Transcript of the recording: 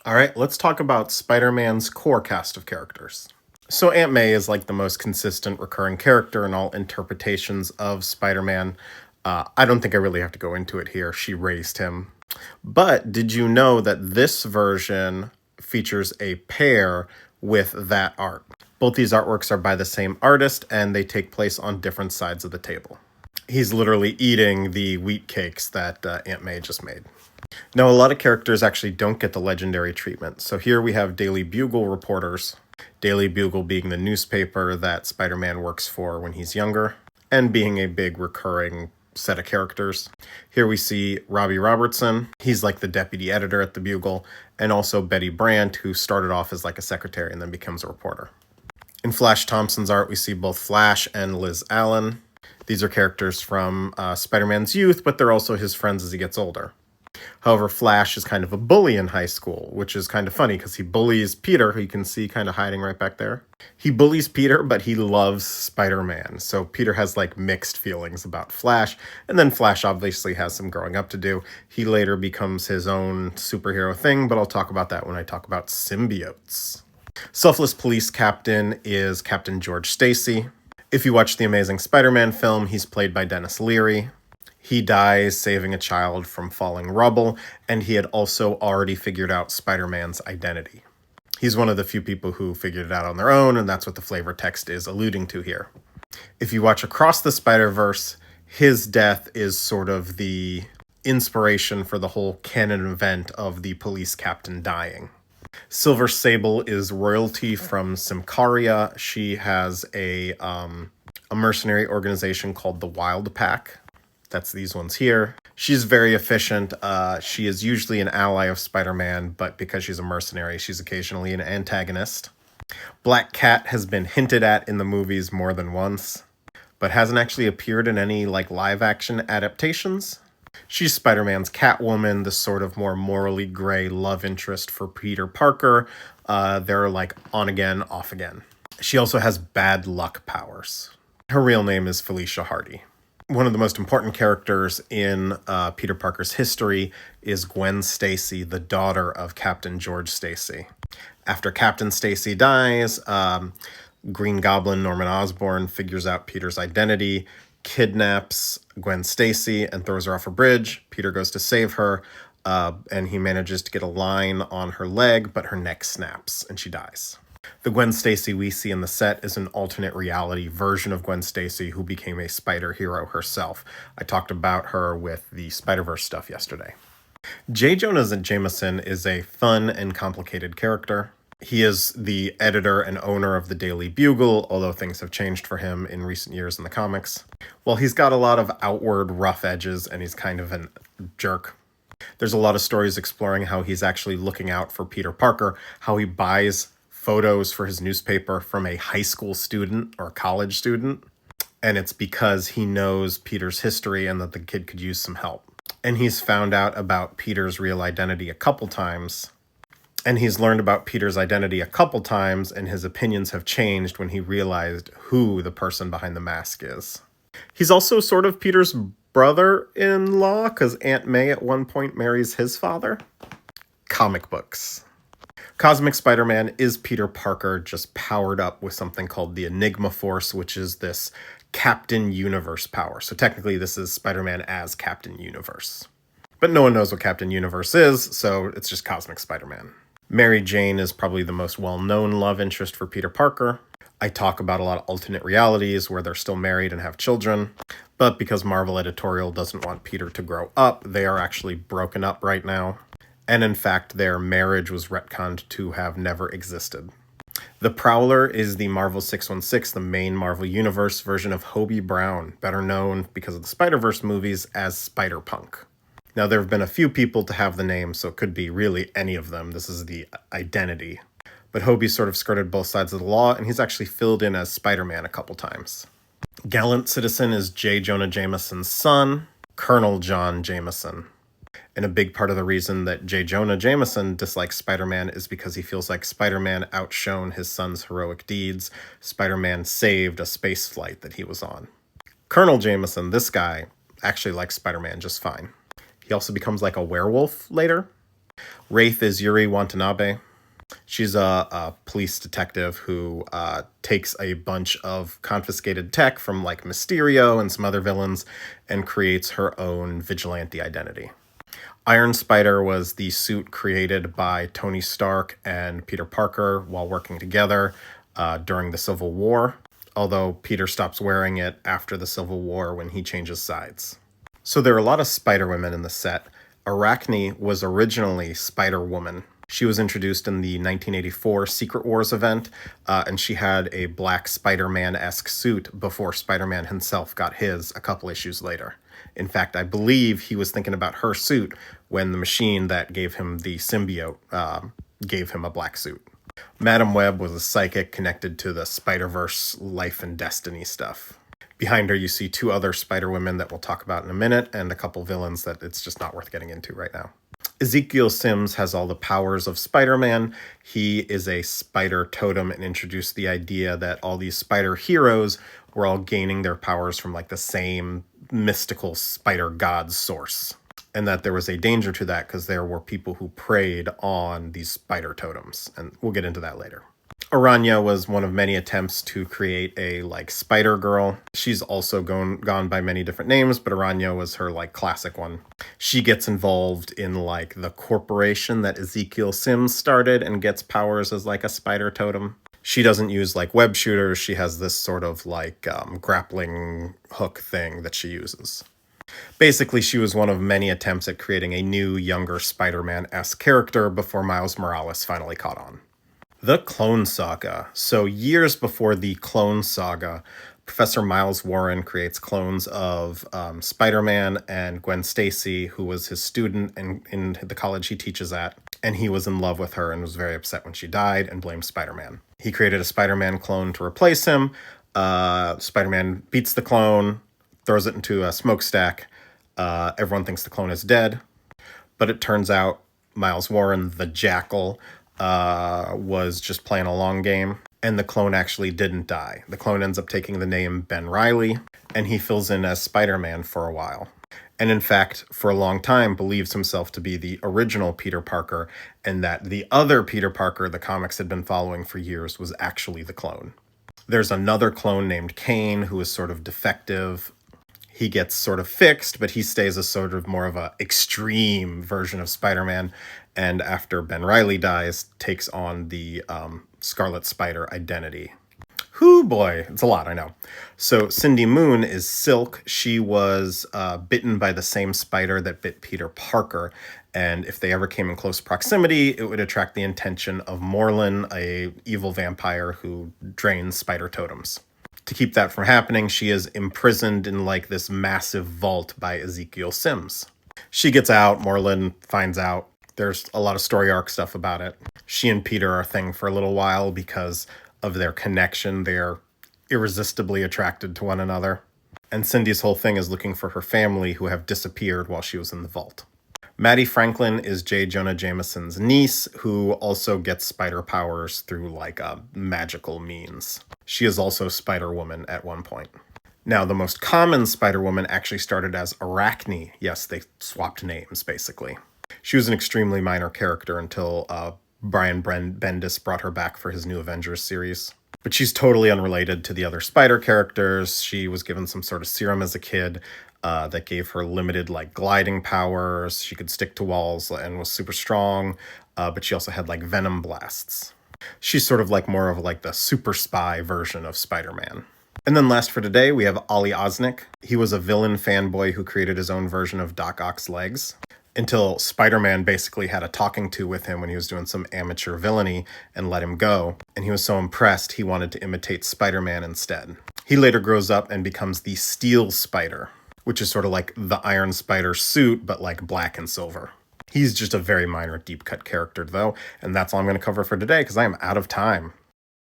All right, let's talk about Spider-Man's core cast of characters. So Aunt May is like the most consistent recurring character in all interpretations of Spider-Man. I don't think I really have to go into it here. She raised him. But did you know that this version features a pair with that art? Both these artworks are by the same artist and they take place on different sides of the table. He's literally eating the wheat cakes that Aunt May just made. Now, a lot of characters actually don't get the legendary treatment. So here we have Daily Bugle reporters. Daily Bugle being the newspaper that Spider-Man works for when he's younger, and being a big recurring set of characters. Here we see Robbie Robertson. He's like the deputy editor at the Bugle, and also Betty Brant, who started off as like a secretary and then becomes a reporter. In Flash Thompson's art, we see both Flash and Liz Allen. These are characters from Spider-Man's youth, but they're also his friends as he gets older. However, Flash is kind of a bully in high school, which is kind of funny because he bullies Peter, who you can see kind of hiding right back there. He bullies Peter, but he loves Spider-Man. So Peter has like mixed feelings about Flash. And then Flash obviously has some growing up to do. He later becomes his own superhero thing, but I'll talk about that when I talk about symbiotes. Selfless Police Captain is Captain George Stacy. If you watch the Amazing Spider-Man film, he's played by Dennis Leary. He dies saving a child from falling rubble, and he had also already figured out Spider-Man's identity. He's one of the few people who figured it out on their own, and that's what the flavor text is alluding to here. If you watch Across the Spider-Verse, his death is sort of the inspiration for the whole canon event of the police captain dying. Silver Sable is royalty from Symkaria. She has a mercenary organization called the Wild Pack. That's these ones here. She's very efficient. She is usually an ally of Spider-Man, but because she's a mercenary, she's occasionally an antagonist. Black Cat has been hinted at in the movies more than once, but hasn't actually appeared in any like live-action adaptations. She's Spider-Man's Catwoman, the sort of more morally gray love interest for Peter Parker. They're like on again, off again. She also has bad luck powers. Her real name is Felicia Hardy. One of the most important characters in Peter Parker's history is Gwen Stacy, the daughter of Captain George Stacy. After Captain Stacy dies, Green Goblin Norman Osborn figures out Peter's identity, kidnaps Gwen Stacy, and throws her off a bridge. Peter goes to save her, and he manages to get a line on her leg, but her neck snaps, and she dies. The Gwen Stacy we see in the set is an alternate reality version of Gwen Stacy who became a spider hero herself. I talked about her with the Spider-Verse stuff yesterday. J. Jonah Jameson is a fun and complicated character. He is the editor and owner of the Daily Bugle, although things have changed for him in recent years in the comics. Well, he's got a lot of outward rough edges and he's kind of a jerk. There's a lot of stories exploring how he's actually looking out for Peter Parker, how he buys photos for his newspaper from a high school student or college student. And it's because he knows Peter's history and that the kid could use some help. And he's found out about Peter's real identity a couple times. And he's learned about Peter's identity a couple times, and his opinions have changed when he realized who the person behind the mask is. He's also sort of Peter's brother-in-law, because Aunt May at one point marries his father. Comic books. Cosmic Spider-Man is Peter Parker, just powered up with something called the Enigma Force, which is this Captain Universe power. So technically this is Spider-Man as Captain Universe. But no one knows what Captain Universe is, so it's just Cosmic Spider-Man. Mary Jane is probably the most well-known love interest for Peter Parker. I talk about a lot of alternate realities where they're still married and have children. But because Marvel Editorial doesn't want Peter to grow up, they are actually broken up right now. And in fact, their marriage was retconned to have never existed. The Prowler is the Marvel 616, the main Marvel Universe version of Hobie Brown, better known because of the Spider-Verse movies as Spider-Punk. Now, there have been a few people to have the name, so it could be really any of them. This is the identity. But Hobie sort of skirted both sides of the law, and he's actually filled in as Spider-Man a couple times. Gallant Citizen is J. Jonah Jameson's son, Colonel John Jameson. And a big part of the reason that J. Jonah Jameson dislikes Spider-Man is because he feels like Spider-Man outshone his son's heroic deeds. Spider-Man saved a space flight that he was on. Colonel Jameson, this guy, actually likes Spider-Man just fine. He also becomes like a werewolf later. Wraith is Yuri Watanabe. She's a police detective who takes a bunch of confiscated tech from like Mysterio and some other villains and creates her own vigilante identity. Iron Spider was the suit created by Tony Stark and Peter Parker while working together during the Civil War, although Peter stops wearing it after the Civil War when he changes sides. So there are a lot of Spider-Women in the set. Arachne was originally Spider-Woman. She was introduced in the 1984 Secret Wars event, and she had a black Spider-Man-esque suit before Spider-Man himself got his a couple issues later. In fact, I believe he was thinking about her suit when the machine that gave him the symbiote gave him a black suit. Madam Web was a psychic connected to the Spider-Verse life and destiny stuff. Behind her, you see two other Spider-Women that we'll talk about in a minute, and a couple villains that it's just not worth getting into right now. Ezekiel Sims has all the powers of Spider-Man. He is a spider totem and introduced the idea that all these spider heroes were all gaining their powers from like the same mystical spider god source. And that there was a danger to that because there were people who preyed on these spider totems. And we'll get into that later. Aranya was one of many attempts to create a like Spider Girl. She's also gone by many different names, but Aranya was her like classic one. She gets involved in like the corporation that Ezekiel Sims started and gets powers as like a spider totem. She doesn't use like web shooters. She has this sort of like grappling hook thing that she uses. Basically, she was one of many attempts at creating a new, younger Spider-Man-esque character before Miles Morales finally caught on. The Clone Saga. So years before the Clone Saga, Professor Miles Warren creates clones of Spider-Man and Gwen Stacy, who was his student in the college he teaches at. And he was in love with her and was very upset when she died and blamed Spider-Man. He created a Spider-Man clone to replace him. Spider-Man beats the clone, throws it into a smokestack. Everyone thinks the clone is dead. But it turns out Miles Warren, the Jackal, was just playing a long game, and the clone actually didn't die. The clone ends up taking the name Ben Reilly, and he fills in as Spider-Man for a while. And in fact, for a long time, believes himself to be the original Peter Parker, and that the other Peter Parker the comics had been following for years was actually the clone. There's another clone named Kane who is sort of defective. He gets sort of fixed, but he stays a sort of more of a extreme version of Spider-Man. And after Ben Reilly dies, takes on the Scarlet Spider identity. Whoo boy, it's a lot, I know. So Cindy Moon is Silk. She was bitten by the same spider that bit Peter Parker. And if they ever came in close proximity, it would attract the attention of Morlun, a evil vampire who drains spider totems. To keep that from happening, she is imprisoned in like this massive vault by Ezekiel Sims. She gets out, Morlun finds out. There's a lot of story arc stuff about it. She and Peter are a thing for a little while because of their connection. They're irresistibly attracted to one another. And Cindy's whole thing is looking for her family who have disappeared while she was in the vault. Maddie Franklin is J. Jonah Jameson's niece, who also gets spider powers through like a magical means. She is also Spider-Woman at one point. Now, the most common Spider-Woman actually started as Arachne. Yes, they swapped names, basically. She was an extremely minor character until Brian Bendis brought her back for his new Avengers series. But she's totally unrelated to the other Spider characters. She was given some sort of serum as a kid that gave her limited like gliding powers. She could stick to walls and was super strong, but she also had like venom blasts. She's sort of like more of like the super spy version of Spider-Man. And then last for today, we have Ollie Osnick. He was a villain fanboy who created his own version of Doc Ock's legs, until Spider-Man basically had a talking to with him when he was doing some amateur villainy and let him go. And he was so impressed, he wanted to imitate Spider-Man instead. He later grows up and becomes the Steel Spider, which is sort of like the Iron Spider suit, but like black and silver. He's just a very minor deep cut character though, and that's all I'm going to cover for today because I am out of time.